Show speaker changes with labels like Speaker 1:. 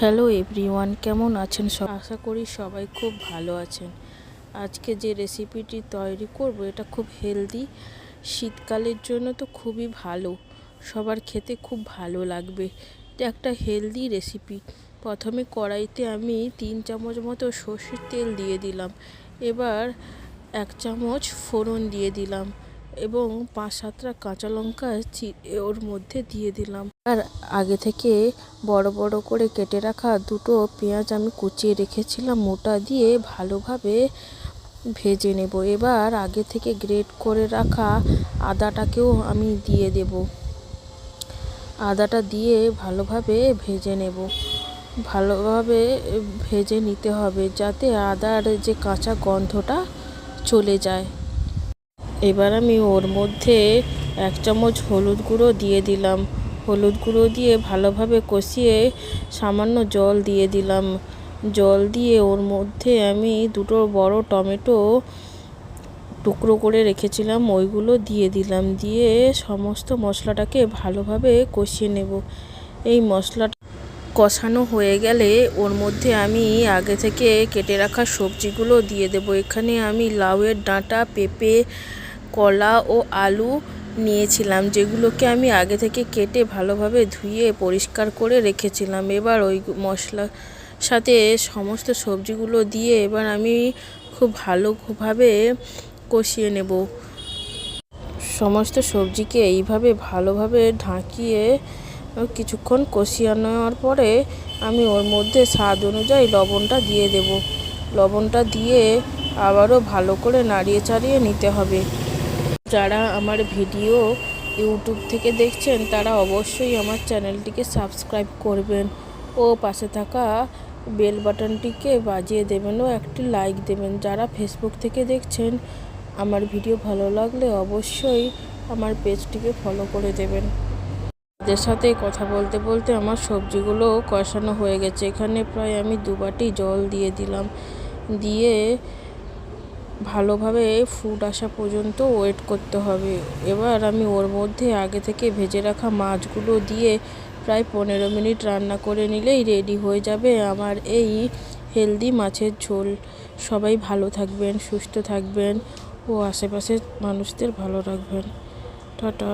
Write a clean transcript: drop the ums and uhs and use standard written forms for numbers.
Speaker 1: Hello everyone, কেমন আছেন সব? আশা করি সবাই খুব ভালো আছেন। আজকে যে রেসিপিটি তৈরি করব এটা খুব হেলদি, শীতকালের জন্য তো খুবই ভালো, সবার খেতে খুব ভালো লাগবে। এটা একটা হেলদি রেসিপি। প্রথমে কড়াইতে আমি 3 চামচ মতো সর্ষের তেল দিয়ে দিলাম। এবার 1 চামচ ফোড়ন দিয়ে দিলাম এবং 5-7টা কাঁচা লঙ্কা ওর মধ্যে দিয়ে দিলাম। আর আগে থেকে বড় বড় করে কেটে রাখা 2টো পেঁয়াজ আমি কুচিয়ে রেখেছিলাম, মোটা দিয়ে ভালোভাবে ভেজে নেব। এবার আগে থেকে গ্রেট করে রাখা আদাটাকেও আমি দিয়ে দেব। আদাটা দিয়ে ভালোভাবে ভেজে নেব। ভালোভাবে ভেজে নিতে হবে যাতে আদার যে কাঁচা গন্ধটা চলে যায়। এবার আমি ওর মধ্যে 1 চামচ হলুদ গুঁড়ো দিয়ে দিলাম। হলুদ গুঁড়ো দিয়ে ভালোভাবে কষিয়ে সামান্য জল দিয়ে দিলাম। জল দিয়ে ওর মধ্যে আমি 2টো বড় টমেটো টুকরো করে রেখেছিলাম, ওইগুলো দিয়ে দিলাম। দিয়ে সমস্ত মশলাটাকে ভালোভাবে কষিয়ে নেব। এই মশলাটা কষানো হয়ে গেলে ওর মধ্যে আমি আগে থেকে কেটে রাখা সবজিগুলো দিয়ে দেব। এখানে আমি লাউয়ের ডাঁটা, পেঁপে, কলা ও আলু নিয়েছিলাম, যেগুলোকে আমি আগে থেকে কেটে ভালোভাবে ধুয়ে পরিষ্কার করে রেখেছিলাম। এবার ওই মশলার সাথে সমস্ত সবজিগুলো দিয়ে এবার আমি খুব ভালোভাবে কষিয়ে নেব। সমস্ত সবজিকে এইভাবে ভালোভাবে ঢাকিয়ে কিছুক্ষণ কষিয়ে নেওয়ার পরে আমি ওর মধ্যে স্বাদ অনুযায়ী লবণটা দিয়ে দেব। লবণটা দিয়ে আবারও ভালো করে নাড়িয়ে চাড়িয়ে নিতে হবে। যারা আমার ভিডিও ইউটিউব থেকে দেখছেন তারা অবশ্যই আমার চ্যানেলটিকে সাবস্ক্রাইব করবেন ও পাশে থাকা বেল বাটনটিকে বাজিয়ে দেবেন ও একটি লাইক দেবেন। যারা ফেসবুক থেকে দেখছেন আমার ভিডিও ভালো লাগলে অবশ্যই আমার পেজটিকে ফলো করে দেবেন। এদের সাথে কথা বলতে বলতে আমার সবজিগুলো কষানো হয়ে গেছে। এখানে প্রায় আমি 2 বাটি জল দিয়ে দিলাম। দিয়ে ভালোভাবে ফুট আসা পর্যন্ত ওয়েট করতে হবে। এবার আমি ওর মধ্যে আগে থেকে ভেজে রাখা মাছগুলো দিয়ে প্রায় 15 মিনিট রান্না করে নিলেই রেডি হয়ে যাবে আমার এই হেলদি মাছের ঝোল। সবাই ভালো থাকবেন, সুস্থ থাকবেন ও আশেপাশের মানুষদের ভালো রাখবেন। টাটা।